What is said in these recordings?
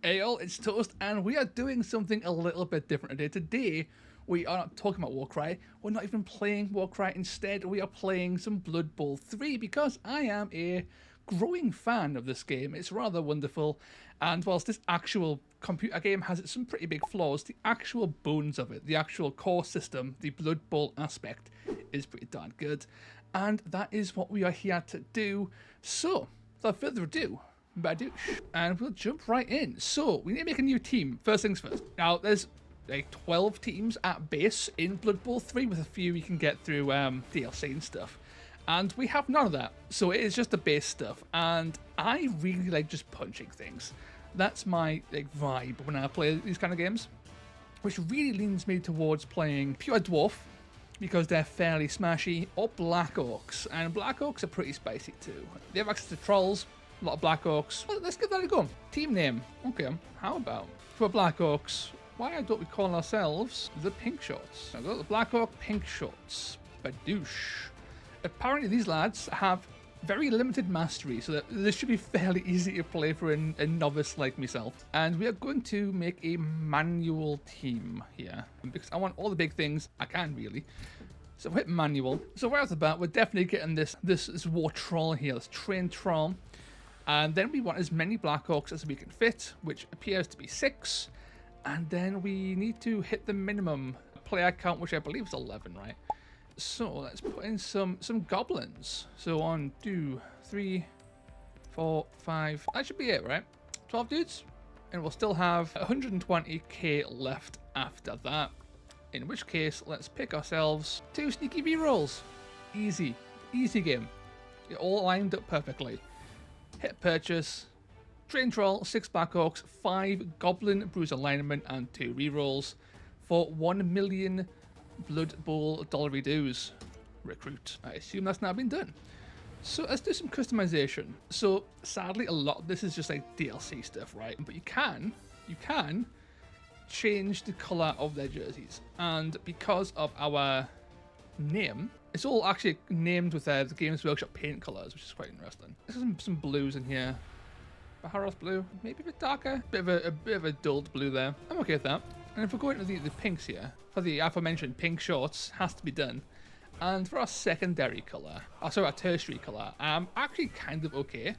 Hey all, it's Toast, and we are doing something a little bit different today. Today, we are not talking about Warcry, we're not even playing Warcry. Instead, we are playing some Blood Bowl 3 because I am a growing fan of this game. It's rather wonderful, and whilst this actual computer game has some pretty big flaws, the actual bones of it, the actual core system, the Blood Bowl aspect, is pretty darn good. And that is what we are here to do. So, without further ado, badoosh, and we'll jump right in. So we need to make a new team. First things first. Now there's like 12 teams at base in Blood Bowl 3, with a few you can get through DLC and stuff, and we have none of that. So it is just the base stuff, and I really like just punching things. That's my vibe when I play these kind of games, which really leans me towards playing pure dwarf because they're fairly smashy, or black orcs, and black orcs are pretty spicy too. They have access to trolls. A lot of Black Orcs. Well, let's give that a go. Team name. Okay, how about for Black Orcs, why don't we call ourselves the Pink Shorts? I've got the Black Orc Pink Shorts. Badoosh. Apparently these lads have very limited mastery, so that this should be fairly easy to play for a novice like myself. And we are going to make a manual team here, because I want all the big things I can, really. So we'll hit manual. So right off the bat, we're definitely getting this war troll here, this trained troll. And then we want as many Black Orcs as we can fit, which appears to be 6. And then we need to hit the minimum player count, which I believe is 11, right? So let's put in some goblins. So 1, 2, 3, 4, 5. That should be it, right? 12 dudes. And we'll still have 120k left after that. In which case, let's pick ourselves 2 sneaky B-rolls. Easy. Easy game. It all lined up perfectly. Hit purchase, train troll, 6 Black Orcs, 5 Goblin Bruiser linemen, and 2 rerolls for 1 million Blood Bowl dollary dues. Recruit. I assume that's now been done. So let's do some customization. So sadly, a lot of this is just like DLC stuff, right? But you can change the color of their jerseys, and because of our name, it's all actually named with the Games Workshop paint colors, which is quite interesting. There's some blues in here. Baharos blue, maybe a bit darker, bit of a dulled blue there. I'm okay with that. And if we're going to the pinks here, for the aforementioned pink shorts, has to be done. And for our secondary color, our tertiary color, I'm actually kind of okay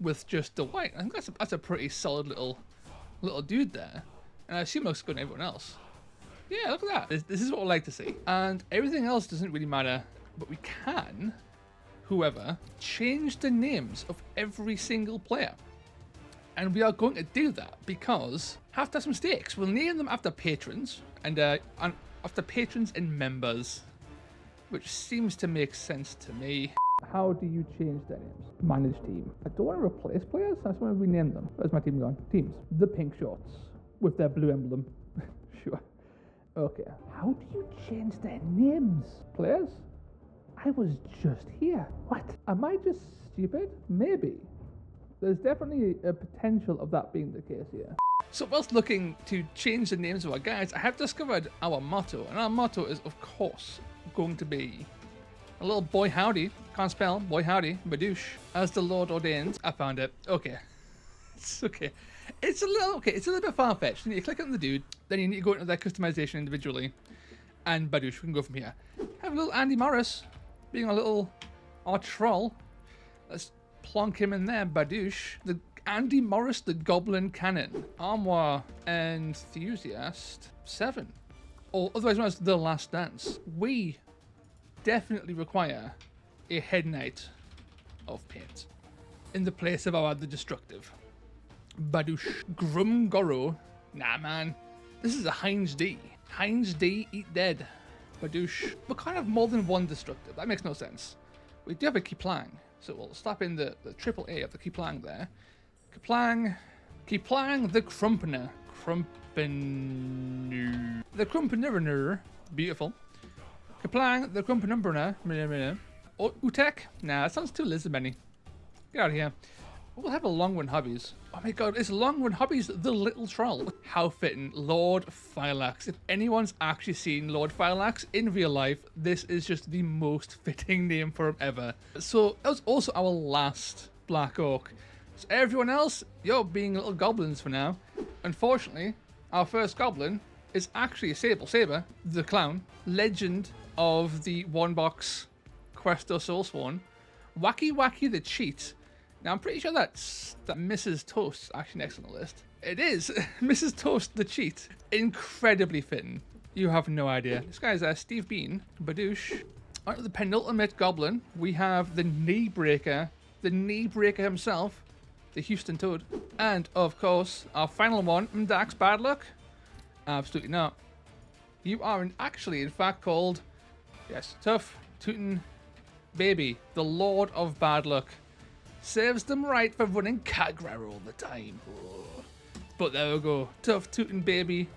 with just the white. I think that's a pretty solid little dude there, and I assume it looks good on everyone else. Yeah, look at that. This is what I like to see. And everything else doesn't really matter, but we can, whoever, change the names of every single player. And we are going to do that because have to have some stakes. We'll name them after patrons and after patrons and members, which seems to make sense to me. How do you change their names? Manage team. I don't want to replace players, I just want to rename them. Where's my team gone? Teams. The Pink Shorts with their blue emblem. Sure. Okay, how do you change their names? Players? I was just here. What? Am I just stupid? Maybe. There's definitely a potential of that being the case here. So whilst looking to change the names of our guys, I have discovered our motto. And our motto is, of course, going to be a little boy howdy. Can't spell, boy howdy, badoosh. As the Lord ordains. I found it. Okay. It's okay. It's a little bit far-fetched. You need to click on the dude, then you need to go into their customization individually, and badoosh, we can go from here. Have a little Andy Morris being our troll. Let's plonk him in there, badoosh. The Andy Morris, the Goblin Cannon. Armoire Enthusiast 7. Or otherwise known as The Last Dance. We definitely require a head knight of paint in the place of the Destructive. Badoosh. Grumgoro. Nah, man. This is a Heinz D. Heinz D, eat dead. Badoosh. We can't have more than one Destructive. That makes no sense. We do have a Kiplang, so we'll slap in the triple A of the Kiplang there. Kiplang the Crumpener. The Crumpener. Beautiful. Kiplang the Crumpener. Oh, Utek? Nah, that sounds too lizard-benny. Get out of here. We'll have a long run hobbies. Oh my god, it's long run hobbies, the little troll. How fitting, Lord Phylax. If anyone's actually seen Lord Phylax in real life, this is just the most fitting name for him ever. So that was also our last Black Orc. So everyone else, you're being little goblins for now. Unfortunately, our first goblin is actually a Saber, the clown, legend of the one-box Questo Soulsworn. Wacky the cheat. Now I'm pretty sure that Mrs. Toast's actually next on the list. It is Mrs. Toast the cheat. Incredibly fitting. You have no idea. This guy's Steve Bean, Badoosh. Out of the penultimate goblin, we have the knee breaker himself, the Houston Toad. And of course, our final one, Mdax Bad Luck. Absolutely not. You are actually, in fact, called, yes, Tough Tootin' Baby, the Lord of Bad Luck. Serves them right for running Kagra all the time. Oh. But there we go. Tough Tootin' Baby,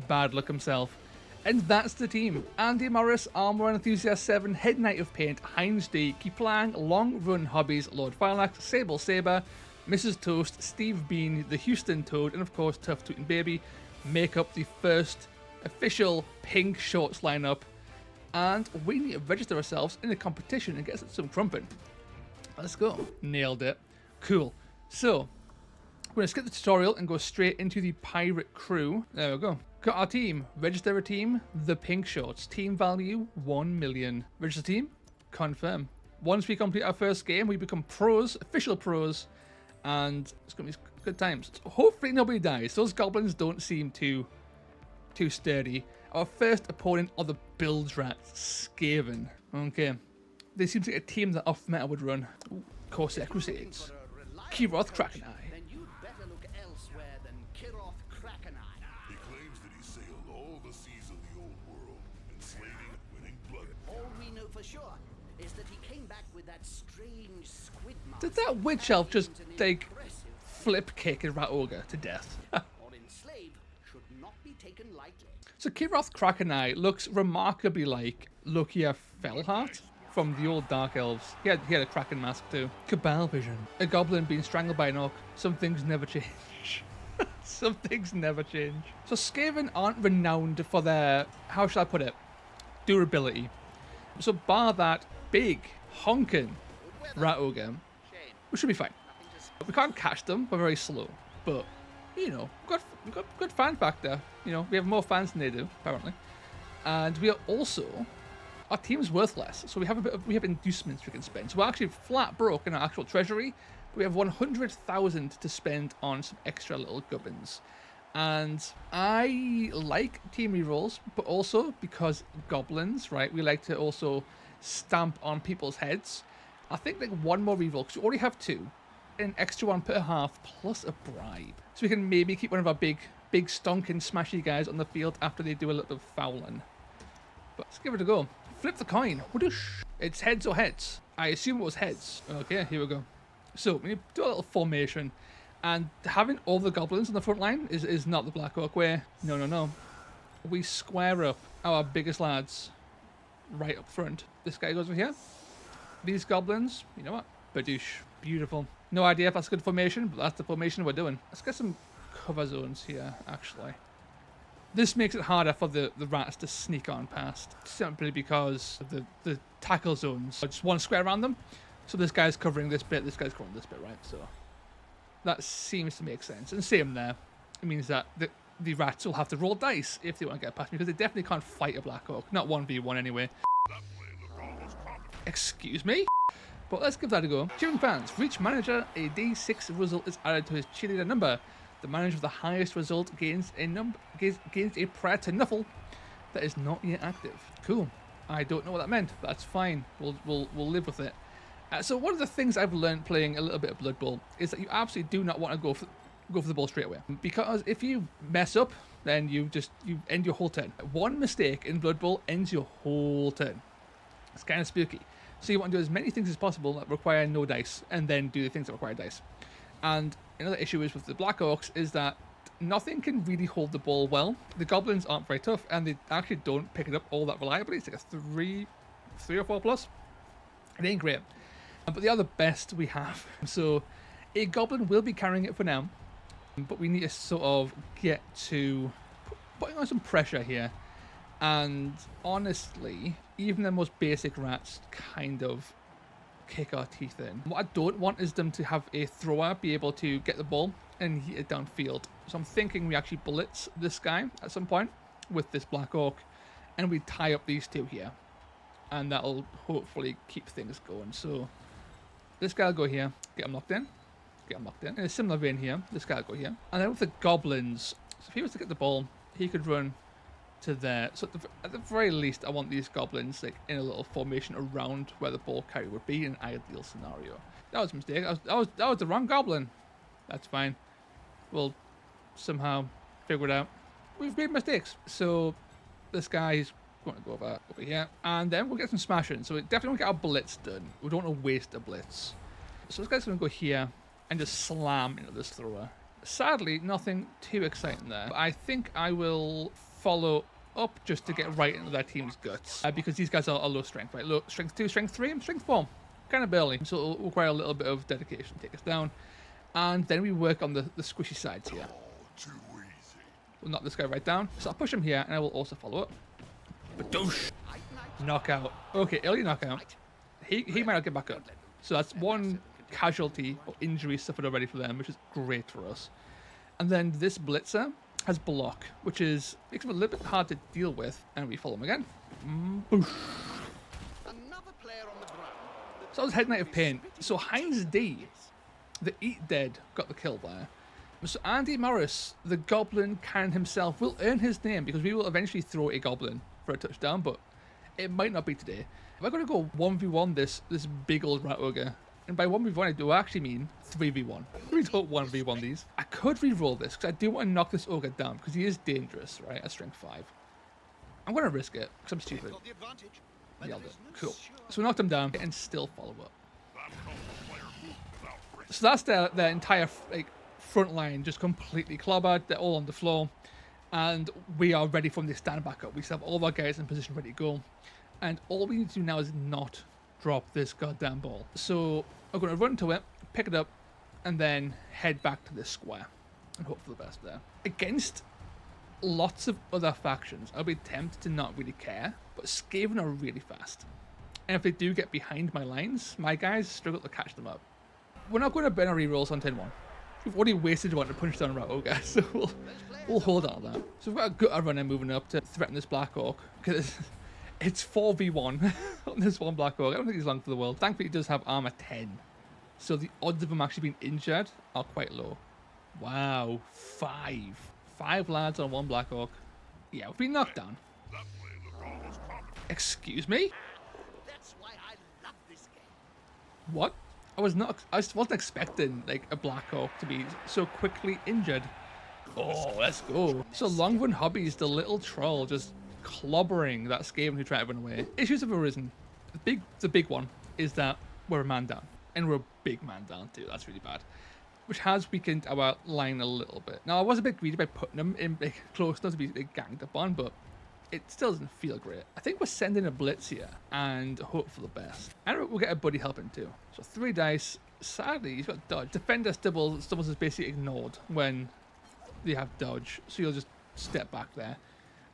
Bad Luck himself. And that's the team. Andy Morris, Armor Enthusiast 7, Head Knight of Paint, Heinz D, Kiplang, Long Run Hobbies, Lord Fireaxe, Sable Saber, Mrs. Toast, Steve Bean, the Houston Toad, and of course Tough Tootin' Baby make up the first official pink shorts lineup. And we need to register ourselves in a competition and get some crumping. Let's go. Nailed it. Cool. So, we're going to skip the tutorial and go straight into the pirate crew. There we go. Got our team. Register a team. The pink shorts. Team value 1 million. Register team. Confirm. Once we complete our first game, we become pros, official pros, and it's going to be good times. Hopefully nobody dies. Those goblins don't seem too sturdy. Our first opponent are the Bilge Rats, Skaven. Okay. They seem like a team that Off Meta would run. Ooh, Corsair Crusades. Kiroth Krakeneye. Then you'd better look elsewhere than Kiroth Krakeneye. He claims that he sailed all the seas of the old world, enslaving and winning blood. All we know for sure is that he came back with that strange squid mask. Did that witch elf just, like, flip kick a rat ogre to death? Or enslave should not be taken lightly. So Kiroth Krakeneye looks remarkably like Lokia Fellheart from the old Dark Elves. He had a Kraken mask too. Cabal Vision. A goblin being strangled by an orc. Some things never change. Some things never change. So Skaven aren't renowned for their, how should I put it, durability. So bar that big, honking rat ogre, we should be fine. We can't catch them, we're very slow. But, you know, we've got good fan factor. You know, we have more fans than they do, apparently. And we are also, our team's worth less, so we have inducements we can spend. So we're actually flat broke in our actual treasury, but we have 100,000 to spend on some extra little gubbins. And I like team rerolls, but also because goblins, right, we like to also stamp on people's heads. I think like one more reroll, because we already have 2, an extra one per half plus a bribe. So we can maybe keep one of our big stonking smashy guys on the field after they do a little fouling. But let's give it a go. Flip the coin. Whoosh. It's heads or heads. I assume it was heads. Okay, here we go. So we need to do a little formation. And having all the goblins on the front line is not the Black Orc way. No. We square up our biggest lads right up front. This guy goes over here. These goblins, you know what? Badoosh. Beautiful. No idea if that's a good formation, but that's the formation we're doing. Let's get some cover zones here, actually. This makes it harder for the rats to sneak on past, simply because of the tackle zones. Just one square around them. So this guy's covering this bit, this guy's covering this bit, right? So that seems to make sense. And same there. It means that the rats will have to roll dice if they want to get past me, because they definitely can't fight a Black Orc. Not 1v1 anyway. Excuse me? But let's give that a go. Cheering fans, for each manager, a D6 result is added to his cheerleader number. The manager with the highest result gains a prayer to Nuffle that is not yet active. Cool. I don't know what that meant, but that's fine. We'll live with it. So one of the things I've learned playing a little bit of Blood Bowl is that you absolutely do not want to go for the ball straight away, because if you mess up, then you end your whole turn. One mistake in Blood Bowl ends your whole turn. It's kind of spooky. So you want to do as many things as possible that require no dice, and then do the things that require dice. And another issue is with the Black Orcs is that nothing can really hold the ball well. The goblins aren't very tough, and they actually don't pick it up all that reliably. It's like a 3 or 4 plus. It ain't great. But they are the best we have. So a goblin will be carrying it for now, but we need to sort of get to putting on some pressure here. And honestly, even the most basic rats kind of kick our teeth in. What I don't want is them to have a thrower be able to get the ball and hit it downfield. So I'm thinking we actually blitz this guy at some point with this Black Orc, and we tie up these two here. And that'll hopefully keep things going. So this guy will go here, get him locked in. Get him locked in. In a similar vein here, this guy will go here. And then with the goblins, so if he was to get the ball, he could run to there. So at the very least, I want these goblins like in a little formation around where the ball carrier would be in an ideal scenario. That was a mistake. That was the wrong goblin. That's fine. We'll somehow figure it out. We've made mistakes. So this guy's going to go over here. And then we'll get some smashing. So we definitely want to get our blitz done. We don't want to waste a blitz. So this guy's going to go here and just slam into this thrower. Sadly, nothing too exciting there. But I think I will follow up just to get right into their team's guts. Because these guys are low strength, right? Low strength 2, strength 3, and strength 4. Kind of barely. So it'll require a little bit of dedication to take us down. And then we work on the squishy sides here. Too easy. We'll knock this guy right down. So I'll push him here, and I will also follow up. Badoosh! Knockout. Okay, early knockout. He might not get back up. So that's one casualty or injury suffered already for them, which is great for us. And then this blitzer has block, which makes him a little bit hard to deal with. And we follow him again. Boosh. Another player on the ground. So that was Head Knight of Pain. So Heinz D, the Eat Dead, got the kill there. So Andy Morris, the Goblin Cannon himself, will earn his name because we will eventually throw a Goblin for a touchdown, but it might not be today. If I'm going to go 1v1 this big old Rat Ogre, and by 1v1 I do actually mean 3v1. We don't 1v1 these. I could re-roll this because I do want to knock this Ogre down because he is dangerous, right, at strength 5. I'm going to risk it because I'm stupid. Nailed it. Cool. So we knocked him down and still follow up. So that's their entire front line just completely clobbered. They're all on the floor. And we are ready for them to stand back up. We still have all of our guys in position ready to go. And all we need to do now is not drop this goddamn ball. So I'm going to run to it, pick it up, and then head back to this square. And hope for the best there. Against lots of other factions, I'll be tempted to not really care. But Skaven are really fast. And if they do get behind my lines, my guys struggle to catch them up. We're not going to burn our rerolls on turn 1. We've already wasted one to punch down a Rat Ogre, so we'll hold on to that. So we've got a good runner moving up to threaten this Black Orc, because it's 4v1 on this one Black Orc. I don't think he's long for the world. Thankfully, he does have armor 10, so the odds of him actually being injured are quite low. Wow, 5 lads on one Black Orc. Yeah, we've been knocked down. Excuse me? That's why I love this game. What? I wasn't expecting like a Black Orc to be so quickly injured. Oh, let's go. So long run hobbies, the little troll just clobbering that Skaven who tried to run away. Issues have arisen. The big one is that we're a man down. And we're a big man down too. That's really bad. Which has weakened our line a little bit. Now I was a bit greedy by putting them in close enough to be ganged up on, but it still doesn't feel great. I think we're sending a blitz here and hope for the best. And we'll get a buddy helping too. So 3 dice. Sadly, he's got dodge. Defender stumbles is basically ignored when they have dodge. So you'll just step back there.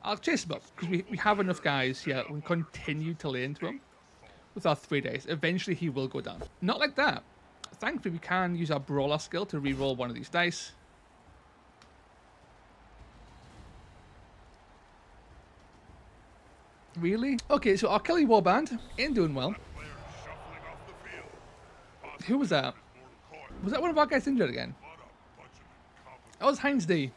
I'll chase him up because we have enough guys here that we can continue to lay into him with our 3 dice. Eventually he will go down. Not like that. Thankfully we can use our brawler skill to re-roll one of these dice. Really? Okay, so our Kelly Warband ain't doing well. Who was that? Was that one of our guys injured again? That was Heinz D.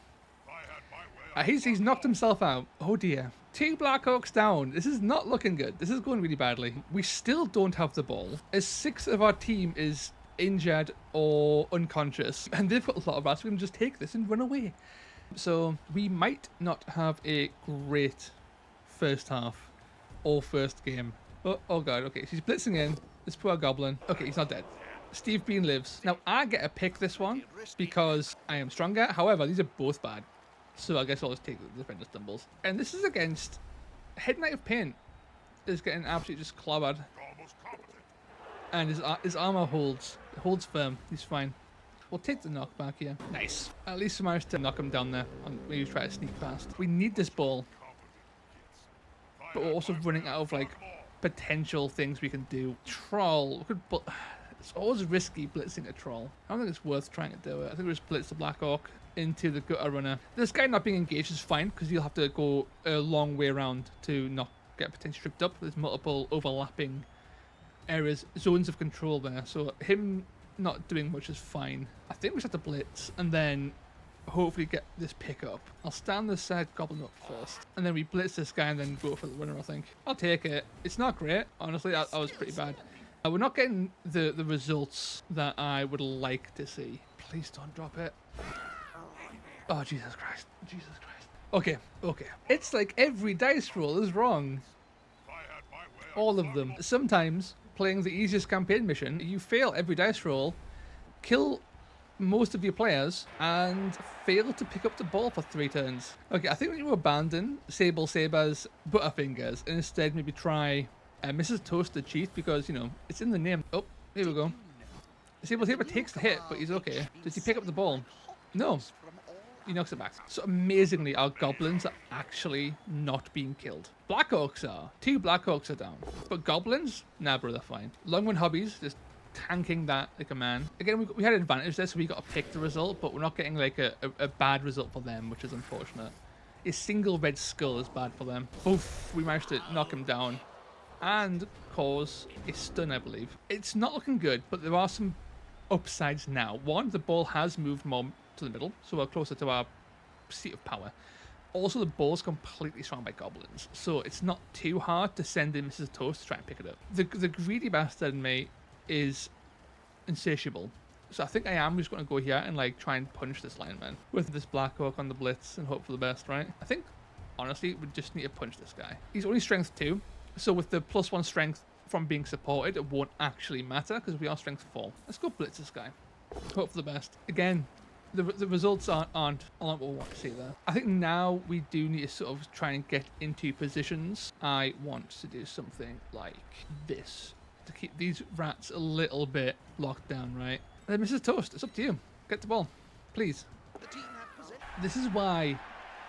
He's knocked himself out. Oh dear. 2 Black Orcs down. This is not looking good. This is going really badly. We still don't have the ball, as 6 of our team is injured or unconscious. And they've got a lot of rats. We can just take this and run away. So we might not have a great first half or first game. Oh god, okay, she's blitzing in. This poor goblin. Okay, he's not dead. Steve Bean lives. Now I get to pick this one because I am stronger. However, these are both bad. So I guess I'll just take the defender stumbles. And this is against Head Knight of Pain is getting absolutely just clobbered. And his armor holds firm. He's fine. We'll take the knockback here. Nice. At least we managed to knock him down there. And maybe try to sneak past. We need this ball. But we're also running out of like potential things we can do. Troll. It's always risky blitzing a troll. I don't think it's worth trying to do it. I think we just blitz the Black Orc into the gutter runner. This guy not being engaged is fine because you'll have to go a long way around to not get potentially tripped up. There's multiple overlapping areas, zones of control there. So him not doing much is fine. I think we just have to blitz and then hopefully get this pick up. I'll stand this goblin up first, and then we blitz this guy and then go for the winner, I think. I'll take it. It's not great. Honestly, that was pretty bad. We're not getting the results that I would like to see. Please don't drop it. Oh, Jesus Christ. Jesus Christ. Okay, okay. It's like every dice roll is wrong. All of them. Sometimes, playing the easiest campaign mission, you fail every dice roll, kill most of your players, and fail to pick up the ball for 3 turns. Okay, I think we need to abandon Sable Saber's Butterfingers and instead maybe try Mrs. Toasted Chief because, you know, it's in the name. Oh, here we go. Sable Saber takes the hit, but he's okay. Does he pick up the ball? No. He knocks it back. So amazingly, our goblins are actually not being killed. Black Orcs are. 2 Black Orcs are down. But goblins? Nah, bro, they're fine. Longman Hobbies, just tanking that like a man. Again, we had an advantage there, so we got to pick the result, but we're not getting like a bad result for them, which is unfortunate. A single red skull is bad for them. Oof, we managed to knock him down and cause a stun, I believe. It's not looking good, but there are some upsides now. One, the ball has moved more to the middle, so we're closer to our seat of power. Also, the ball's completely surrounded by goblins, so it's not too hard to send in Mrs. Toast to try and pick it up. The greedy bastard in me is insatiable, so I think I am just going to go here and like try and punch this lineman with this Black Orc on the blitz and hope for the best, right? I think, honestly, we just need to punch this guy. He's only strength 2, so with the +1 strength from being supported, it won't actually matter because we are strength 4. Let's go blitz this guy. Hope for the best. Again, the results aren't what we want to see there. I think now we do need to sort of try and get into positions. I want to do something like this to keep these rats a little bit locked down, right? And then Mrs. Toast, it's up to you. Get the ball, please. This is why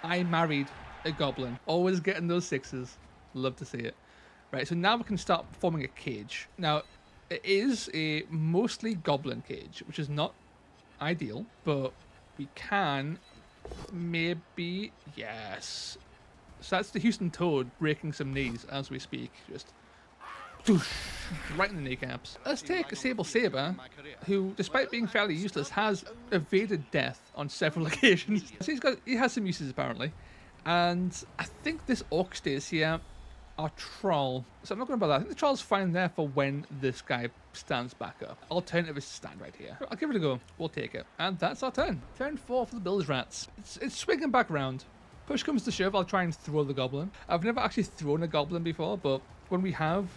I married a goblin. Always getting those 6s. Love to see it. Right, so now we can start forming a cage. Now, it is a mostly goblin cage, which is not ideal, but we can maybe, yes. So that's the Houston Toad breaking some knees as we speak. Just whoosh, right in the kneecaps. Let's take Sable Saber, who, despite being fairly useless, has evaded death on several occasions. So he has some uses apparently. And I think this Orc stays here. Our troll. So I'm not going to bother. I think the troll's fine there for when this guy stands back up. Alternative is to stand right here. I'll give it a go. We'll take it. And that's our turn. Turn 4 for the Bills Rats. It's swinging back around. Push comes to shove, I'll try and throw the goblin. I've never actually thrown a goblin before, but when we have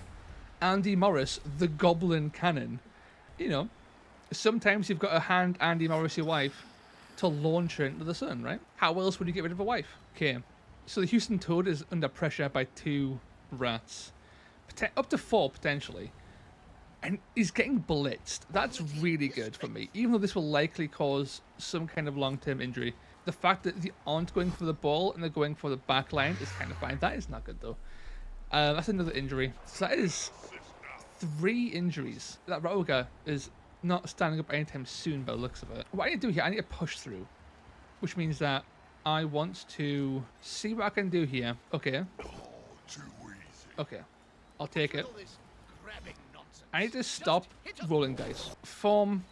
Andy Morris, the goblin cannon, you know, sometimes you've got to hand Andy Morris your wife to launch her into the sun, right? How else would you get rid of a wife? Okay. So the Houston Toad is under pressure by 2 rats, up to 4 potentially, and he's getting blitzed. That's really good for me, even though this will likely cause some kind of long-term injury. The fact that they aren't going for the ball and they're going for the back line is kind of fine. That is not good though. That's another injury. So that is 3 injuries. That Roga is not standing up anytime soon by the looks of it. What I need to do here, I need to push through, which means that I want to see what I can do here. Okay. Okay, I'll take it. I need to stop rolling dice. Form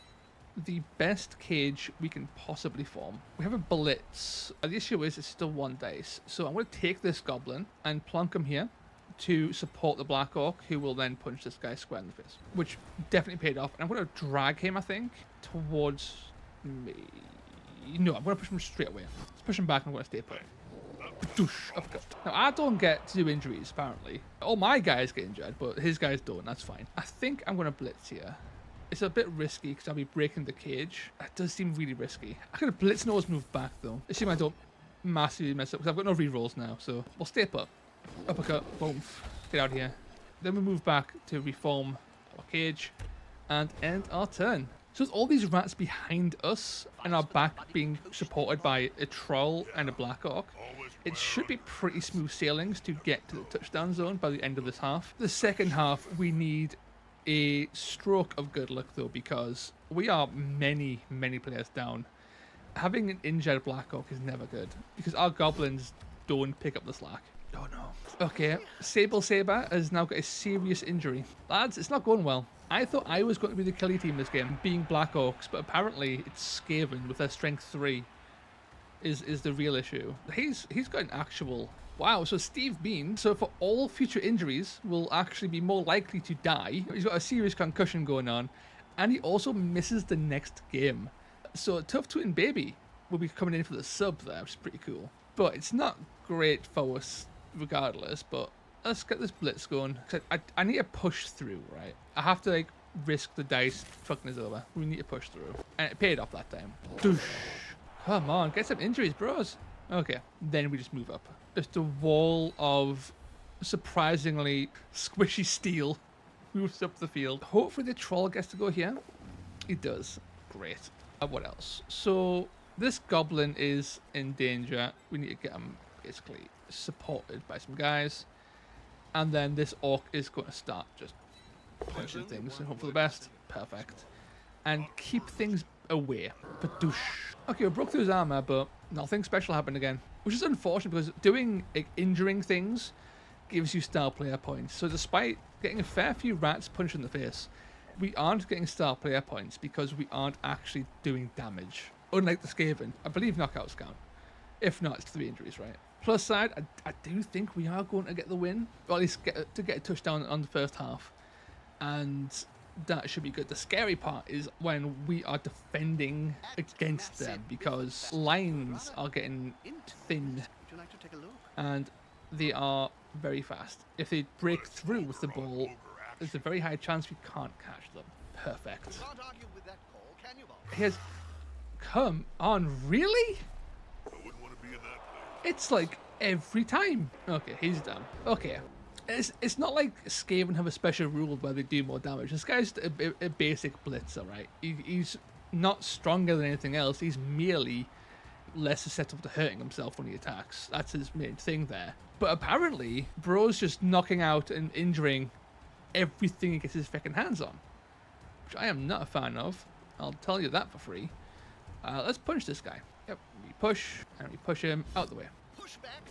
the best cage we can possibly form. We have a blitz. The issue is it's still 1 dice. So I'm going to take this goblin and plonk him here to support the Black Orc, who will then punch this guy square in the face, which definitely paid off. And I'm going to drag him, I think, towards me. No, I'm going to push him straight away. Let's push him back and I'm going to stay put. Uppercut. Now, I don't get to do injuries, apparently. All my guys get injured, but his guys don't. That's fine. I think I'm going to blitz here. It's a bit risky because I'll be breaking the cage. That does seem really risky. I could have blitzed and always moved back, though. Assume I don't massively mess up because I've got no rerolls now, so we'll stay put. Uppercut. Boom. Get out of here. Then we move back to reform our cage and end our turn. So with all these rats behind us and our back being supported by a troll and a Black Orc, It should be pretty smooth sailings to get to the touchdown zone by the end of this half. The second half, we need a stroke of good luck, though, because we are many, many players down. Having an injured Black Orc is never good, because our goblins don't pick up the slack. Oh no. Okay, Sable Saber has now got a serious injury. Lads, it's not going well. I thought I was going to be the killy team this game, being Black Orcs, but apparently it's Skaven with their strength 3 is the real issue. He's got an actual... Wow, so Steve Bean, so for all future injuries, will actually be more likely to die. He's got a serious concussion going on, and he also misses the next game. So Tough Tootin' Baby will be coming in for the sub there, which is pretty cool. But it's not great for us regardless, but let's get this blitz going. I need to push through, right? I have to, like, risk the dice fucking us over. We need to push through. And it paid off that time. Doosh. Come on, get some injuries, bros. Okay, then we just move up. Just a wall of surprisingly squishy steel moves up the field. Hopefully the troll gets to go here. He does. Great. What else? So this goblin is in danger. We need to get him basically supported by some guys. And then this orc is going to start just punching things and hope for the best. Perfect. And keep things away. Badoosh. Okay, we broke through his armor, but nothing special happened again. Which is unfortunate because doing, like, injuring things gives you star player points. So despite getting a fair few rats punched in the face, we aren't getting star player points because we aren't actually doing damage. Unlike the Skaven. I believe knockouts count. If not, it's 3 injuries, right? Plus side, I do think we are going to get the win. Or at least get a touchdown on the first half. And that should be good. The scary part is when we are defending against them because lines are getting thin. Would you like to take a look? And they are very fast. If they break through with the ball, there's a very high chance we can't catch them. Perfect. Can't argue with that call, can you, Bob? Here's... Come on, really? I wouldn't want to be in that place. It's like every time. Okay, he's done. Okay. It's not like Skaven have a special rule where they do more damage. This guy's a basic blitzer, right? He's not stronger than anything else. He's merely less susceptible to hurting himself when he attacks. That's his main thing there. But apparently, bro's just knocking out and injuring everything he gets his fucking hands on. Which I am not a fan of. I'll tell you that for free. Let's punch this guy. Yep, we push, and we push him out the way. Push back,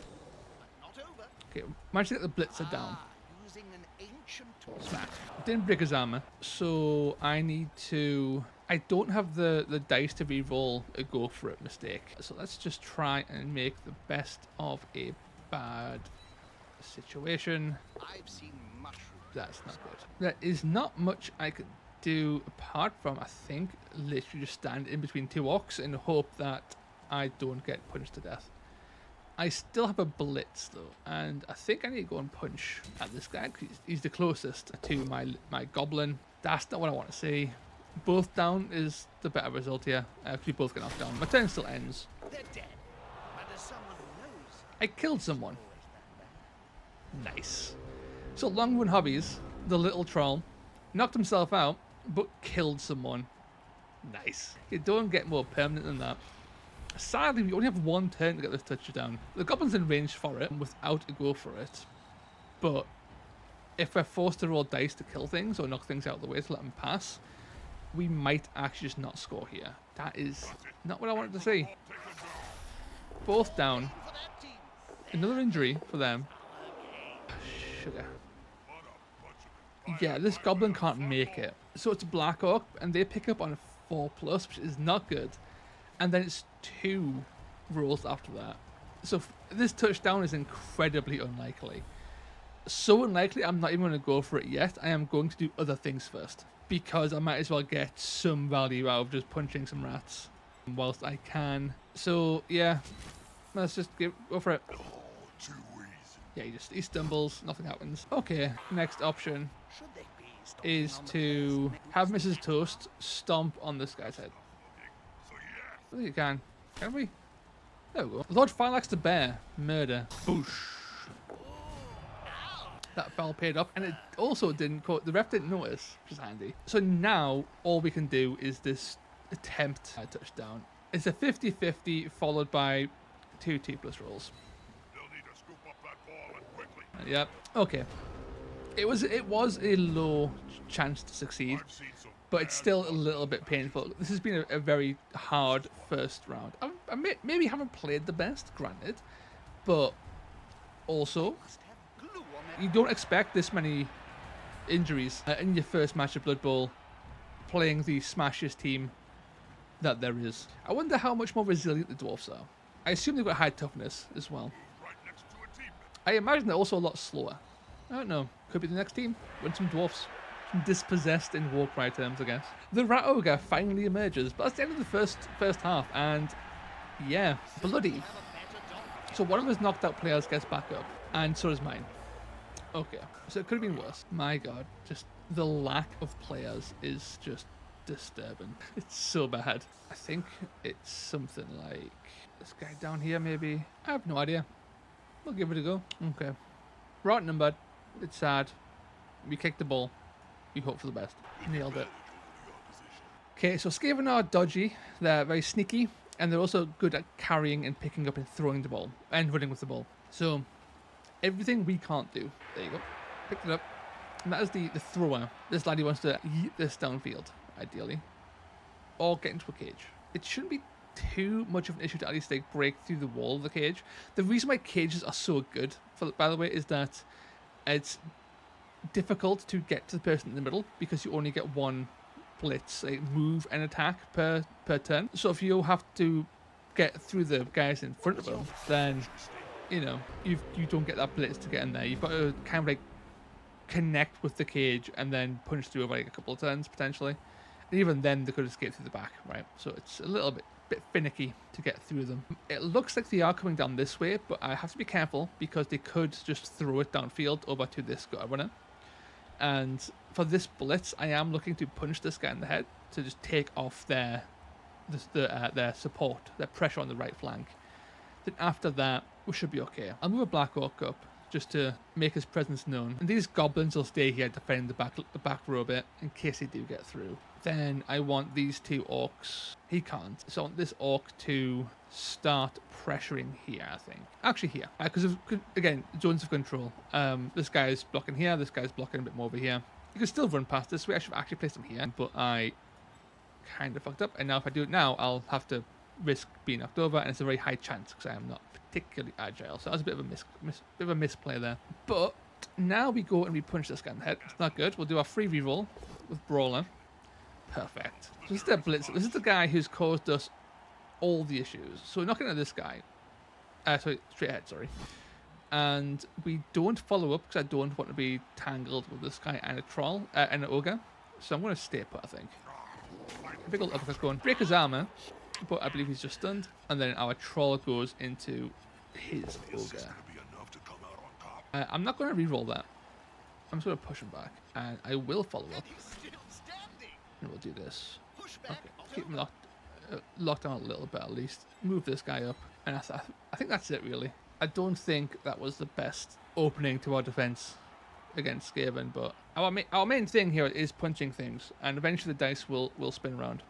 but not over. Okay, managed to get the blitzer down. Using an ancient tool. Smack. Didn't break his armor, so I need to... I don't have the dice to re-roll a go for it mistake. So let's just try and make the best of a bad situation. I've seen mushrooms. That's not good. There is not much I could do apart from, I think, literally just stand in between 2 orcs and hope that I don't get punched to death. I still have a blitz though, and I think I need to go and punch at this guy because he's the closest to my goblin. That's not what I want to see. Both down is the better result here. We both get knocked down. My turn still ends. They're dead. But as someone who knows, I killed someone. always that bad. Nice. So Longrun Hobbies, the little troll, knocked himself out, but killed someone. Nice. You don't get more permanent than that. Sadly, we only have 1 turn to get this touchdown. The goblin's in range for it, without a go for it. But if we're forced to roll dice to kill things or knock things out of the way to let them pass, we might actually just not score here. That is not what I wanted to see. Both down. For that team. Another injury for them. Sugar. Yeah, this goblin can't make it. So it's a Black Orc, and they pick up on a 4+, which is not good. And then it's 2 rolls after that. So this touchdown is incredibly unlikely. So unlikely, I'm not even going to go for it yet. I am going to do other things first. Because I might as well get some value out of just punching some rats whilst I can. So, yeah. Let's just go for it. Oh, too easy. Yeah, he stumbles, nothing happens. Okay, next option Should they be stomping is on the to place? have Mrs. Toast stomp on this guy's head. So yeah, I think you can. Can we? There we go. Lord Phylax the Bear. Murder. Boosh. That foul paid off, and it also didn't quote. The ref didn't notice, which is handy. So now all we can do is this attempt at touchdown. It's a 50-50 followed by 2 T+ rolls. Yep. Okay. It was a low chance to succeed, I've seen some but it's still a little bit painful. This has been a very hard first round. Maybe haven't played the best, granted, but also you don't expect this many injuries in your first match of Blood Bowl playing the Smashers team that there is. I wonder how much more resilient the dwarfs are. I assume they've got high toughness as well. right next to a team. I imagine they're also a lot slower. I don't know. Could be the next team. Win some dwarfs. Some dispossessed in Warcry terms, I guess. The Rat Ogre finally emerges, but that's the end of the first half, and yeah, bloody. So one of his knocked out players gets back up, and so does mine. Okay, so it could have been worse. My god, just the lack of players is just disturbing. It's so bad. I think it's something like this guy down here, maybe. I have no idea. We'll give it a go. Okay. We're outnumbered. It's sad. We kicked the ball. We hope for the best. Nailed it. Okay, so Skaven are dodgy. They're very sneaky. And they're also good at carrying and picking up and throwing the ball. And running with the ball. So, everything we can't do. There you go. Picked it up. And that is the thrower. This laddie wants to yeet this downfield, ideally. Or get into a cage. It shouldn't be too much of an issue to at least like break through the wall of the cage. The reason why cages are so good, by the way, is that it's difficult to get to the person in the middle because you only get one blitz, like move and attack per turn. So if you have to get through the guys in front of them, then you know you don't get that blitz to get in there. You've got to kind of like connect with the cage and then punch through over like a couple of turns potentially. And even then they could escape through the back, right? So it's a little bit finicky to get through them. It looks like they are coming down this way, but I have to be careful because they could just throw it downfield over to this gutter runner. And for this blitz, I am looking to punch this guy in the head to just take off their support, their pressure on the right flank. Then after that, we should be okay. I'll move a Black Orc up just to make his presence known. And these goblins will stay here defending the back row bit in case they do get through. Then I want these two orcs. He can't. So I want this orc to start pressuring here, I think. Actually here. Because, again, zones of control. This guy's blocking here. This guy's blocking a bit more over here. You can still run past this way. I should have actually placed him here. But I kind of fucked up. And now if I do it now, I'll have to risk being knocked over. And it's a very high chance because I am not particularly agile. So that was a bit of a misplay there. But now we go and we punch this guy in the head. It's not good. We'll do our free reroll with Brawler. Perfect. So this is the blitz. This is the guy who's caused us all the issues. So we're knocking at this guy. Sorry, straight ahead, sorry. And we don't follow up because I don't want to be tangled with this guy and a troll and an ogre. So I'm going to stay put, I think. A big old uppercut going. Break his armor, but I believe he's just stunned. And then our troll goes into his ogre. I'm not going to reroll that. I'm just going to push him back. And I will follow up. And we'll do this. Okay. Keep him locked down a little bit at least. Move this guy up. And I think that's it, really. I don't think that was the best opening to our defense against Skaven, but our main thing here is punching things, and eventually the dice will spin around.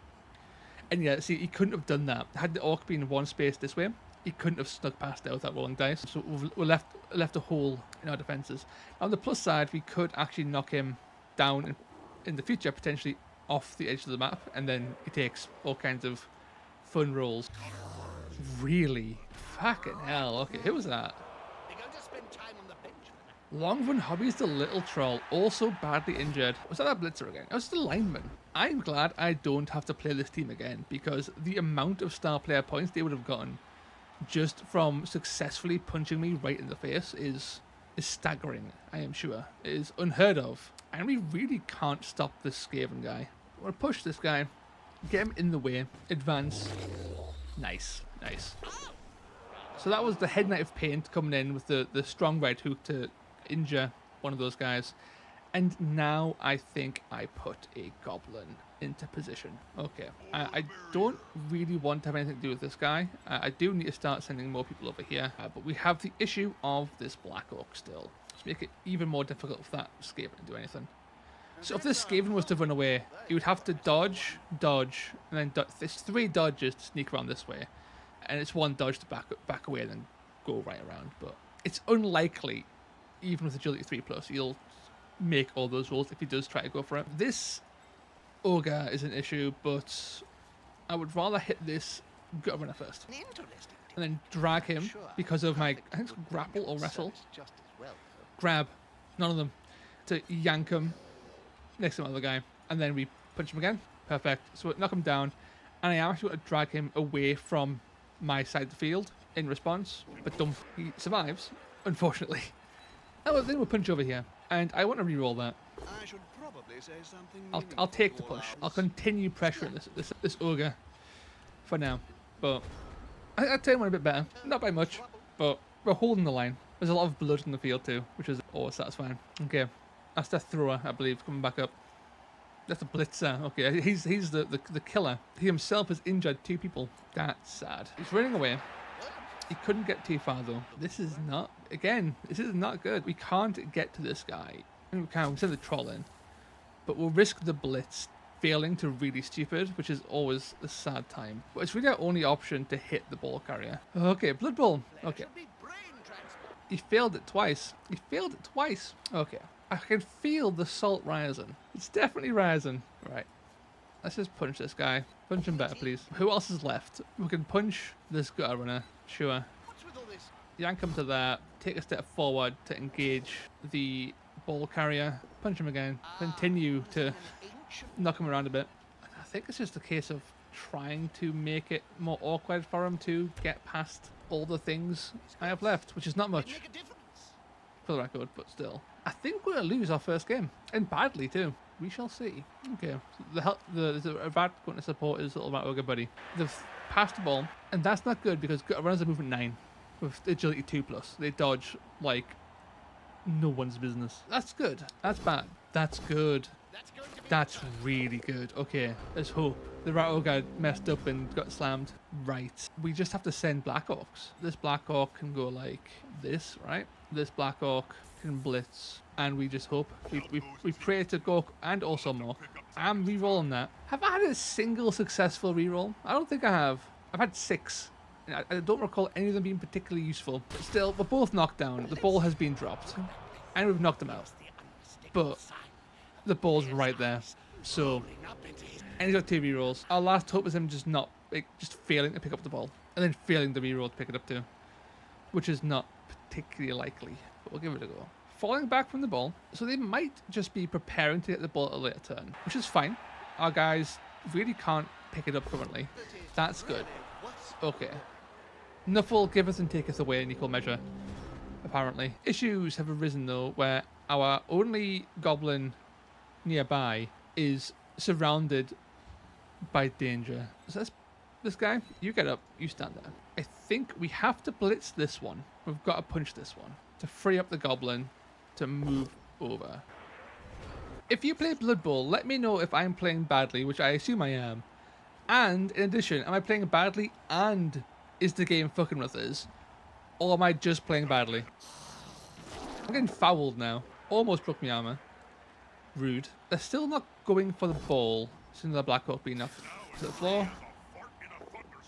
And yeah, see, he couldn't have done that. Had the orc been in one space this way, he couldn't have snuck past there with that rolling dice. So we're left a hole in our defenses. On the plus side, we could actually knock him down in the future, potentially off the edge of the map, and then he takes all kinds of fun rolls. Really? Fucking hell. Okay, who was that? Longrun Hobbies the Little Troll, also badly injured. Was that Blitzer again? I was the lineman. I'm glad I don't have to play this team again, because the amount of star player points they would have gotten just from successfully punching me right in the face is staggering, I am sure. It is unheard of. And we really can't stop this Skaven guy. We're going to push this guy, get him in the way, advance. Nice, nice. So that was the Head Knight of Paint coming in with the strong right hook to injure one of those guys. And now I think I put a goblin into position. Okay, I don't really want to have anything to do with this guy. I do need to start sending more people over here. But we have the issue of this Black Orc still. Let's make it even more difficult for that Skaven to do anything. So if this Skaven was to run away, he would have to dodge, and then there's 3 dodges to sneak around this way. And it's 1 dodge to back away and then go right around. But it's unlikely even with agility 3+, he'll make all those rolls if he does try to go for it. This ogre is an issue, but I would rather hit this gut runner first. Interesting. And then drag him because of my, I think it's grapple or wrestle. Just as well. Grab, none of them, to yank him next to another guy. And then we punch him again. Perfect. So knock him down. And I am actually going to drag him away from my side of the field in response. But dump, he survives, unfortunately. Oh, then we'll punch over here. And I want to reroll that. I should probably say something. I'll take the push. I'll continue pressuring this ogre for now. But I think that turn went a bit better. Not by much, but we're holding the line. There's a lot of blood in the field too, which is always satisfying. Okay, that's the thrower, I believe, coming back up. That's the blitzer. Okay, he's the killer. He himself has injured 2 people. That's sad. He's running away. He couldn't get too far though. This is not, again, this is not good. We can't get to this guy. I mean, we can send the troll in, but we'll risk the blitz failing to really stupid, which is always a sad time. But it's really our only option to hit the ball carrier. Okay, Blood Bowl. Okay. He failed it twice. He failed it twice. Okay. I can feel the salt rising. It's definitely rising. Right. Let's just punch this guy. Punch him better, please. Who else is left? We can punch this gutter runner. Sure. Yank him to there. Take a step forward to engage the ball carrier. Punch him again. Continue to knock him around a bit. I think it's just a case of trying to make it more awkward for him to get past all the things I have left, which is not much for the record, but still. I think we're going to lose our first game, and badly too. We shall see. Okay, so there's a rat going to support his little rat ogre buddy. They've passed the ball, and that's not good because gutter runners are movement 9 with agility 2+. They dodge like no one's business. That's good. That's bad. That's good. That's really good. Okay, there's hope. The rat ogre messed up and got slammed. Right. We just have to send Black Orcs. This Black Orc can go like this, right? This Black Orc can blitz, and we just hope. We pray to Gork and also Mork. I'm re-rolling that. Have I had a single successful re-roll? I don't think I have. I've had 6. And I don't recall any of them being particularly useful. But still, we're both knocked down. The ball has been dropped. And we've knocked him out. But the ball's right there. So, and he's got 2 re-rolls. Our last hope is him just just failing to pick up the ball. And then failing the re-roll to pick it up too. Which is not particularly likely. But we'll give it a go. Falling back from the ball. So they might just be preparing to get the ball at a later turn. Which is fine. Our guys really can't pick it up currently. That's good. Okay. Nuffle giveth and taketh away in equal measure. Apparently. Issues have arisen though where our only goblin nearby is surrounded by danger. So that's this guy. You get up. You stand there. I think we have to blitz this one. We've got to punch this one to free up the goblin to move over. If you play Blood Bowl, let me know if I'm playing badly, which I assume I am. And in addition, am I playing badly and is the game fucking with us? Or am I just playing badly? I'm getting fouled now. Almost broke my armor. Rude. They're still not going for the ball. Since the Black Hawk being knocked to the floor.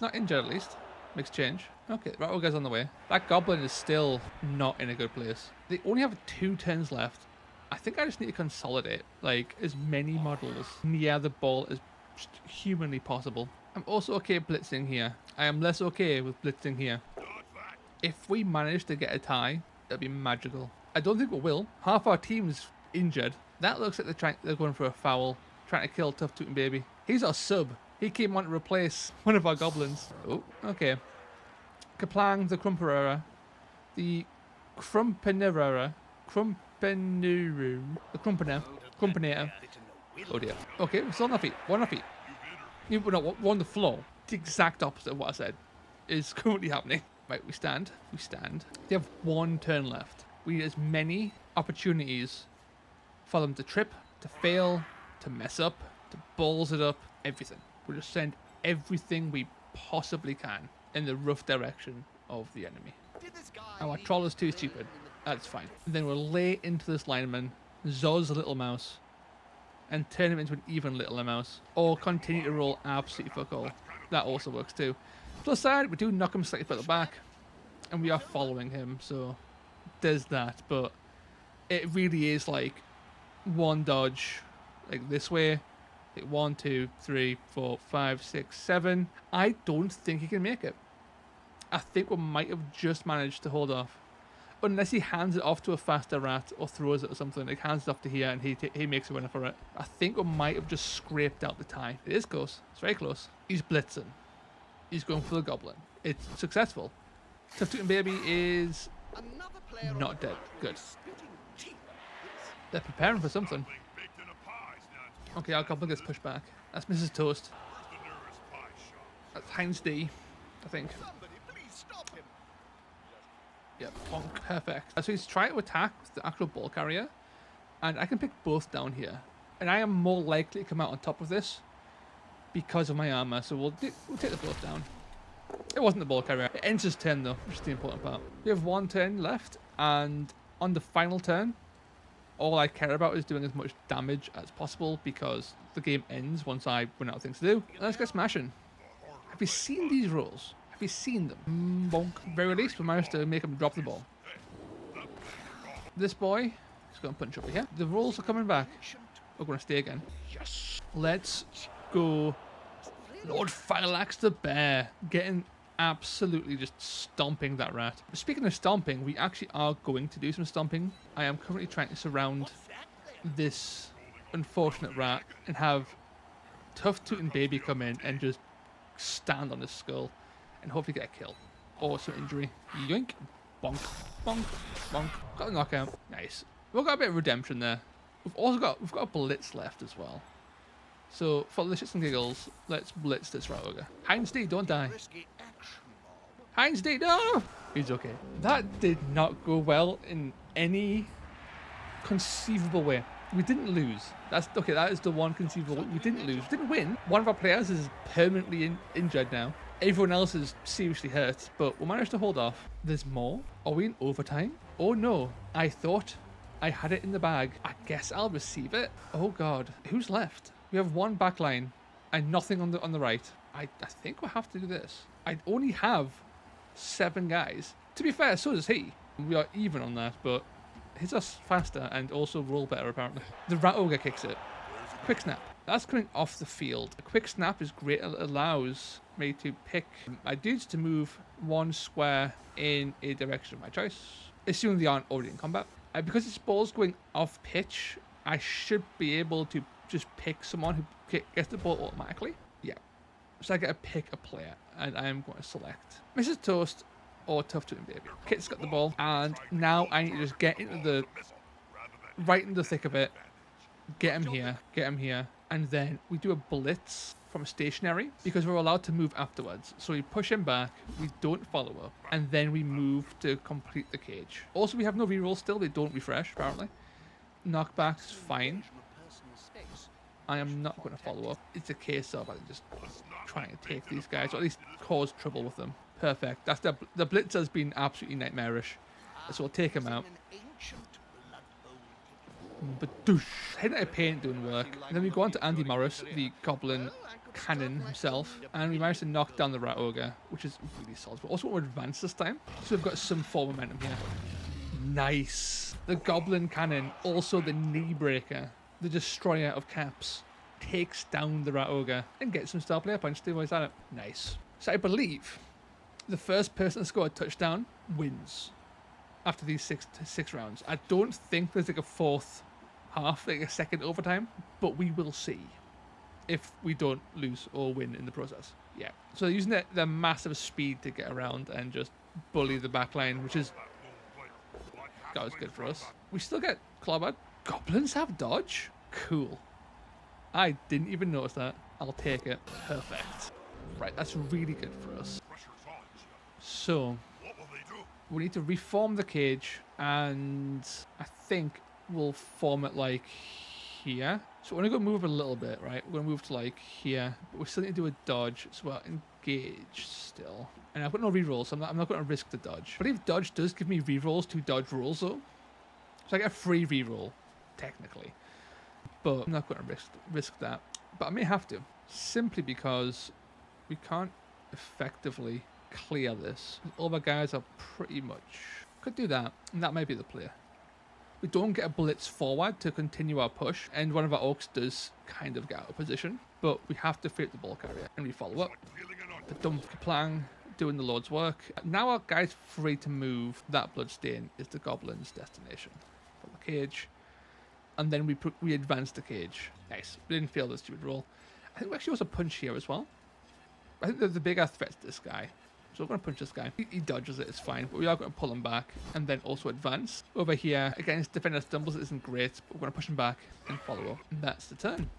Not injured at least. Makes change. Okay, Rat Ogre's on the way. That goblin is still not in a good place. They only have 2 turns left. I think I just need to consolidate like as many models near the ball as just humanly possible. I'm also okay blitzing here. I am less okay with blitzing here. If we manage to get a tie, that'd be magical. I don't think we will. Half our team's injured. That looks like they're going for a foul. Trying to kill Tough Tootin' Baby. He's our sub. He came on to replace one of our goblins. Oh, okay. Kaplang the Crumperera. The Crumpenerera. Crumpenuru. The Crumpenator. Oh dear. Okay, we're still on our feet. We're on our feet. We're on the floor. The exact opposite of what I said is currently happening. Right, we stand. We stand. They have 1 turn left. We need as many opportunities for them to trip, to fail, to mess up, to balls it up, everything. We'll just send everything we possibly can in the rough direction of the enemy. Our troll is too stupid. That's fine. And then we'll lay into this lineman, Zoz a little mouse, and turn him into an even littler mouse. Or continue to roll absolutely fuck all. That also works too. Plus side, we do knock him slightly further back, and we are following him, so there's that. But it really is like one dodge, like this way. Like 1, 2, 3, 4, 5, 6, 7. I don't think he can make it. I think we might have just managed to hold off. Unless he hands it off to a faster rat or throws it or something. Like hands it off to here and he makes a winner for it. I think we might have just scraped out the tie. It is close. It's very close. He's blitzing. He's going for the goblin. It's successful. Tough Tootin' Baby is not dead. Good. They're preparing for something. Okay, our goblin gets pushed back. That's Mrs. Toast. That's Heinz D, I think. Yeah, bonk. Perfect. So he's trying to attack with the actual ball carrier, and I can pick both down here. And I am more likely to come out on top of this because of my armor, so we'll take the both down. It wasn't the ball carrier. It ends his turn though, which is the important part. We have one turn left, and on the final turn, all I care about is doing as much damage as possible because the game ends once I run out of things to do. Let's get smashing. Have you seen these rolls? Have you seen them? Bonk. Very least, we managed to make him drop the ball. This boy is going to punch over here. The rolls are coming back. We're going to stay again. Yes. Let's go. Lord Fireaxe the Bear. Getting absolutely just stomping that rat. Speaking of stomping, we actually are going to do some stomping. I am currently trying to surround this unfortunate rat and have Tough Tootin' Baby come in and just stand on his skull and hopefully get a kill or some injury. Yoink. Bonk. Bonk. Bonk. Got a knockout. Nice. We've got a bit of redemption there. We've got a blitz left as well. So for the shits and giggles, let's blitz this rat ogre. Heinz D, don't die. Heinz D, no! He's okay. That did not go well in any conceivable way. We didn't lose. That's okay. That is the one conceivable. We didn't lose. We didn't win. One of our players is permanently injured now. Everyone else is seriously hurt, but we managed to hold off. There's more. Are we in overtime? Oh no! I thought I had it in the bag. I guess I'll receive it. Oh god, who's left? We have one back line and nothing on the right. I think we'll have to do this. I only have 7 guys. To be fair, so does he. We are even on that, but hits us faster and also roll better apparently. The rat ogre kicks it. Quick snap. That's coming off the field. A quick snap is great. It allows me to pick my dudes to move 1 square in a direction of my choice, assuming they aren't already in combat. Because this ball's going off pitch, I should be able to just pick someone who gets the ball automatically. Yeah. So I get to pick a player, and I am going to select Mrs. Toast or Tough Tootin' Baby. Kit's got the ball, and now I need to just get into right in the thick of it. Get him here, and then we do a blitz from stationary because we're allowed to move afterwards. So we push him back, we don't follow up, and then we move to complete the cage. Also, we have no rerolls still. They don't refresh apparently. Knockback's fine. I am not going to follow up. It's a case of I just trying to take these guys, or at least cause trouble with them. Perfect. That's the blitz has been absolutely nightmarish. So we'll take him out. But douche, heading out of paint doing work. And then we go on to Andy Morris, the goblin cannon himself, and we managed to knock down the rat ogre, which is really solid. But also want to advance this time, so we've got some form of momentum here. Nice. The goblin cannon, also the knee breaker, the destroyer of caps, takes down the rat ogre and gets some star player points too while he's at it. Nice. So I believe the first person to score a touchdown wins after these six rounds. I don't think there's like a fourth half, like a second overtime, but we will see if we don't lose or win in the process. Yeah. So they're using their massive speed to get around and just bully the back line, which is that was good for us. We still get clobbered. Goblins have dodge? Cool. I didn't even notice that. I'll take it. Perfect. Right, that's really good for us. So, we need to reform the cage, and I think we'll form it like here. So we're going to go move a little bit, right? We're going to move to like here, but we still need to do a dodge, so we're engaged still. And I've got no rerolls, so I'm not going to risk the dodge. I believe dodge does give me rerolls to dodge rolls though. So I get a free reroll, technically. But I'm not going to risk that. But I may have to, simply because we can't effectively clear this. All the guys are pretty much... Could do that, and that might be the player. We don't get a blitz forward to continue our push, and one of our orcs does kind of get out of position, but we have to free up the ball carrier, and we follow up. The dump plan doing the Lord's work. Now our guy's free to move. That bloodstain is the goblin's destination. From the cage, and then we advance the cage. Nice. We didn't fail the stupid roll. I think we actually also punch here as well. I think the bigger threat's this guy. So we're going to punch this guy. He dodges it, it's fine. But we are going to pull him back and then also advance. Over here, against defender stumbles, it isn't great. But we're going to push him back and follow up. And that's the turn.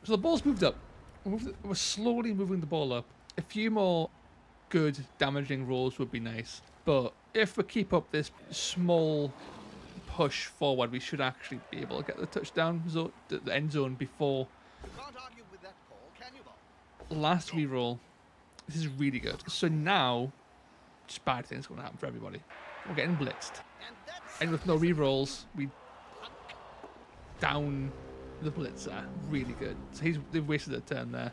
So the ball's moved up. We're slowly moving the ball up. A few more good damaging rolls would be nice. But if we keep up this small push forward, we should actually be able to get the touchdown zone, the end zone before Can't argue with that call, can you, Bob? last reroll. This is really good. So now, just bad things going to happen for everybody. We're getting blitzed. And with no rerolls, we down the blitzer. Really good. So they've wasted a turn there.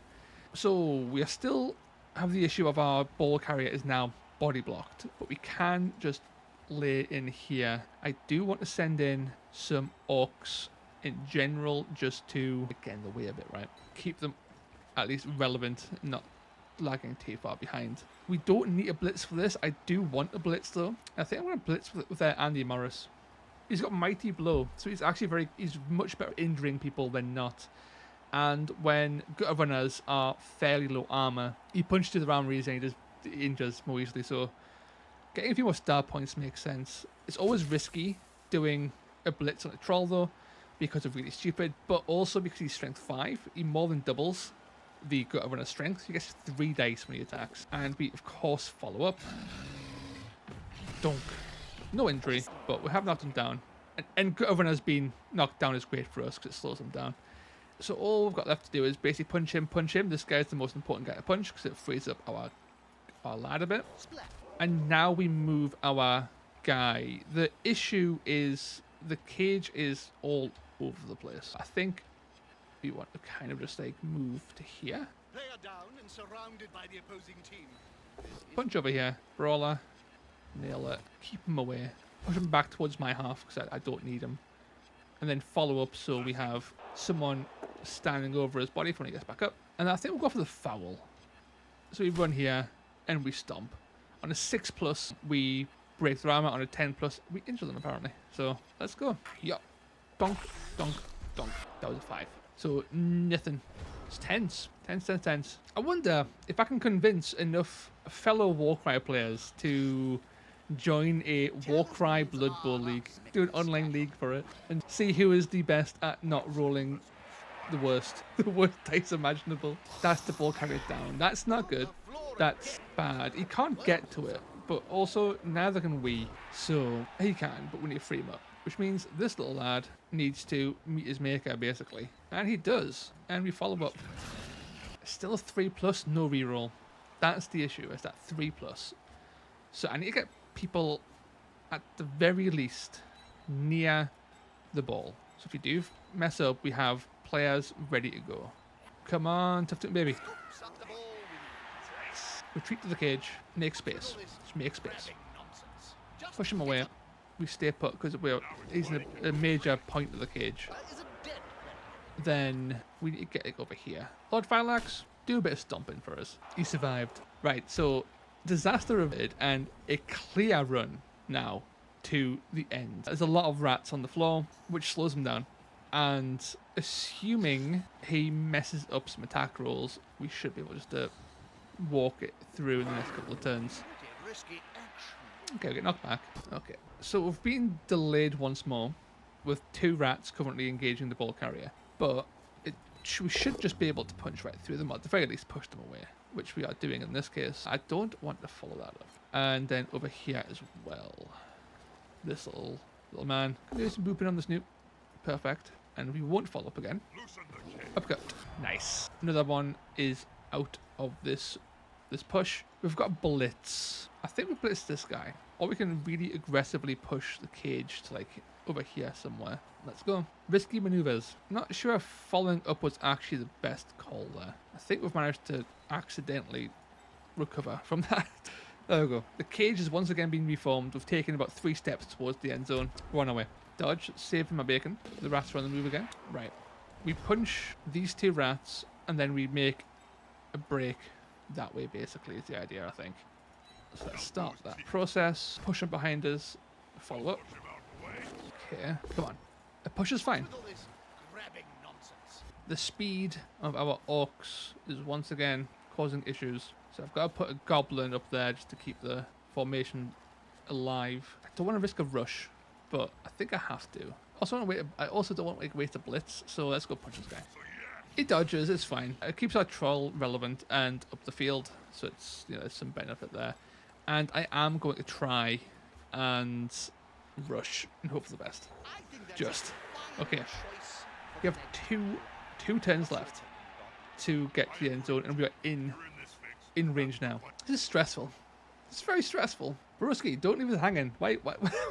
So we are still have the issue of our ball carrier is now body blocked. But we can just lay in here. I do want to send in some orcs in general just to get in the way a bit, right? Keep them at least relevant, not lagging too far behind. We don't need a blitz for this. I do want a blitz though. I think I'm going to blitz with Andy Morris. He's got Mighty Blow, so he's actually he's much better injuring people than not. And when gutter runners are fairly low armor, he punches through the armor easily and he just injures more easily. So getting a few more star points makes sense. It's always risky doing a blitz on a troll though, because of really stupid, but also because he's strength 5, he more than doubles the gutter runner strength. He gets 3 dice when he attacks. And we of course follow up. Donk. No injury, but we have knocked him down. And gutter runner's been knocked down is great for us because it slows him down. So all we've got left to do is basically punch him. This guy's the most important guy to punch because it frees up our lad a bit. And now we move our guy. The issue is the cage is all over the place. I think we want to kind of just like move to here. Player down and surrounded by the opposing team. Punch over here. Brawler. Nail it. Keep him away. Push him back towards my half because I don't need him. And then follow up so we have someone standing over his body when he gets back up. And I think we'll go for the foul. So we run here and we stomp. On a 6+, we break their armor. On a 10+, we injure them apparently. So let's go. Yup. Donk, donk, donk. That was a 5. So nothing. It's tense. Tense. I wonder if I can convince enough fellow Warcry players to join a Warcry Blood Bowl league, do an online league for it, and see who is the best at not rolling the worst dice imaginable. That's the ball carried down. That's not good. That's bad. He can't get to it, but also neither can we. So he can, but we need to free him up. Which means this little lad needs to meet his maker, basically. And he does. And we follow up. Still a 3+, no reroll. That's the issue, is that 3+. So I need to get people, at the very least, near the ball. So if you do mess up, we have players ready to go. Come on, tough baby. Retreat to the cage. Make space. Just make space. Push him away. We stay put because he's in a major point of the cage. Then we need to get it over here. Lord Phylax, do a bit of stomping for us. He survived. Right, so disaster averted and a clear run now to the end. There's a lot of rats on the floor, which slows him down. And assuming he messes up some attack rolls, we should be able just to walk it through in the next couple of turns. Okay, we get knocked back. Okay, so we've been delayed once more with 2 rats currently engaging the ball carrier. But we should just be able to punch right through them, or at the very least push them away, which we are doing in this case. I don't want to follow that up. And then over here as well. This little man can do some booping on the snoop. Perfect. And we won't follow up again. Upcut. Nice. Another one is out of this push. We've got Blitz. I think we blitz this guy. Or we can really aggressively push the cage to like over here somewhere. Let's go. Risky maneuvers. Not sure if following up was actually the best call there. I think we've managed to accidentally recover from that. There we go. The cage has once again been reformed. We've taken about 3 steps towards the end zone. We're on our way. Dodge, saving my bacon. The rats are on the move again. Right. We punch these 2 rats, and then we make a break that way, basically, is the idea, I think. So let's start that process. Push them behind us. Follow up. Okay, come on. A push is fine. With all this grabbing nonsense. The speed of our orcs is once again causing issues. So I've got to put a goblin up there just to keep the formation alive. I don't want to risk a rush, but I think I have to. I also don't want to waste a blitz, so let's go punch this guy. He dodges, it's fine. It keeps our troll relevant and up the field, so it's, you know, there's some benefit there. And I am going to try and rush and hope for the best. I think that's Just. a Okay. fine choice for We the have two turns left to get to the end zone, and we are in range now. This is stressful. It's very stressful. Broski, don't leave us hanging. Why?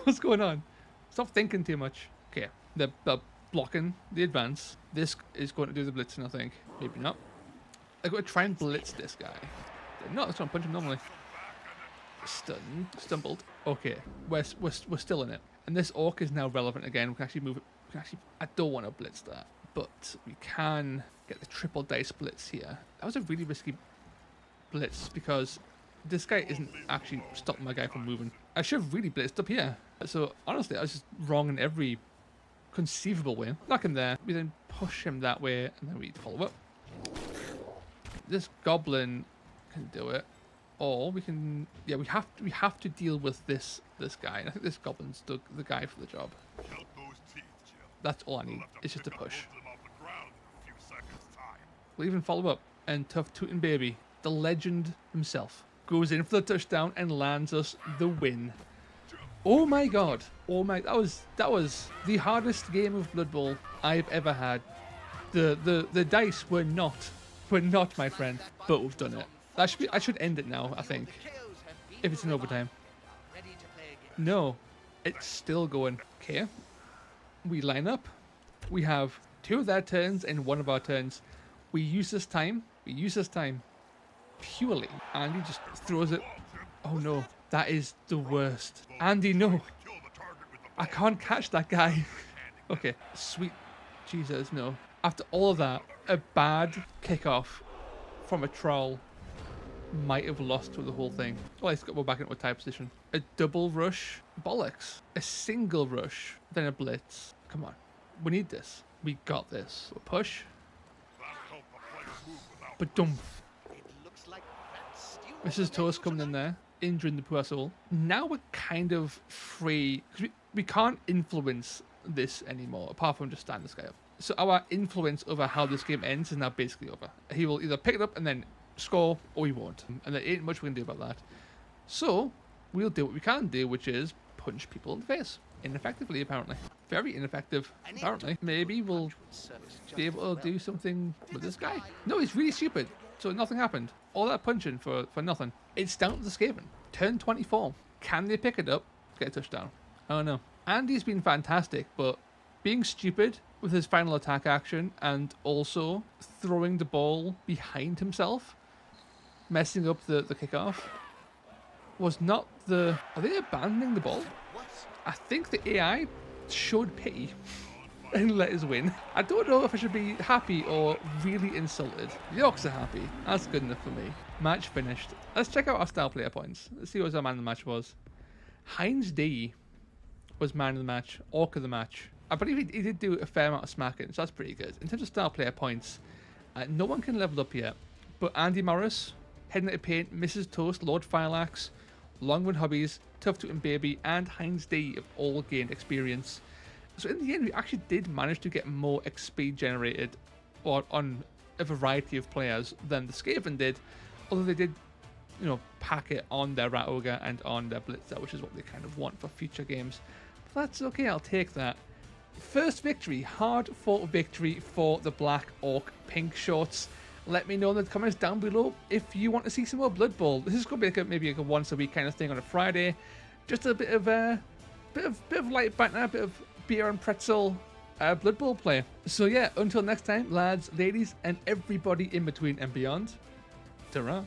What's going on? Stop thinking too much. Okay, they're blocking the advance. This is going to do the blitzing, I think. Maybe not. I'm going to try and blitz this guy. They're not. Let's try and punch him normally. Stunned. Stumbled. Okay, we're still in it. And this orc is now relevant again. We can actually move it. We can actually, I don't want to blitz that, but we can get the triple dice blitz here. That was a really risky blitz because this guy isn't actually stopping my guy from moving. I should have really blitzed up here. So honestly, I was just wrong in every conceivable way. Knock him there. We then push him that way, and then we follow up. This goblin can do it, or we can. Yeah, we have to deal with this guy. And I think this goblin's the guy for the job. Count those teeth, Jim. That's all I need. We'll have to It's just a pick up push. most of them off the ground in a few seconds' time. We'll even follow up, and Tough Tootin' Baby, the legend himself, goes in for the touchdown and lands us the win. Oh my god. Oh my, that was the hardest game of Blood Bowl I've ever had. The dice were not my friend, but we've done it. I should end it now, I think. If it's in overtime. ready to play again. No, it's still going. Okay. We line up. We have 2 of their turns and 1 of our turns. We use this time purely. Andy just throws it. Oh no, that is the worst. Andy, no. Kill the target with the I can't catch that guy. Okay, sweet Jesus, no. After all of that, a bad kickoff from a troll might have lost to the whole thing. Well, we're back into a tight position. A double rush? Bollocks. A single rush, then a blitz. Come on. We need this. We got this. We'll push. that'll help the players move without But dump. It looks like that's still Mrs. Toast coming in there, injuring the poor soul. Now we're kind of free, because we can't influence this anymore, apart from just stand this guy up. So our influence over how this game ends is now basically over. He will either pick it up and then score, or he won't. And there ain't much we can do about that. So we'll do what we can do, which is punch people in the face. Ineffectively, apparently. Very ineffective, apparently. Maybe we'll be able to do something with this guy. No, he's really stupid. So nothing happened. All that punching for nothing. It's down to the Skaven. Turn 24. Can they pick it up? Get a touchdown. I don't know. Andy's been fantastic, but being stupid with his final attack action and also throwing the ball behind himself, messing up the kickoff, was not the... Are they abandoning the ball? I think the AI showed pity and let us win. I don't know if I should be happy or really insulted. The Orcs are happy. That's good enough for me. Match finished. Let's check out our star player points. Let's see what our man of the match was. Heinz D was man of the match, Orc of the match. I believe he did do a fair amount of smacking, so that's pretty good. In terms of star player points, no one can level up yet, but Andy Morris, Heading to Paint, Mrs. Toast, Lord Fireaxe, Longwood Hobbies, Tough Tootin' Baby, and Heinz D have all gained experience. So in the end, we actually did manage to get more XP generated on a variety of players than the Skaven did, although they did, you know, pack it on their Rat Ogre and on their Blitzer, which is what they kind of want for future games. But that's okay, I'll take that. First victory, hard-fought victory for the Black Orc Pink Shorts. Let me know in the comments down below if you want to see some more Blood Bowl. This is going to be maybe like a once a week kind of thing on a Friday. Just a bit of light banter, a bit of beer and pretzel Blood Bowl play. So yeah, until next time, lads, ladies, and everybody in between and beyond, ta-ra.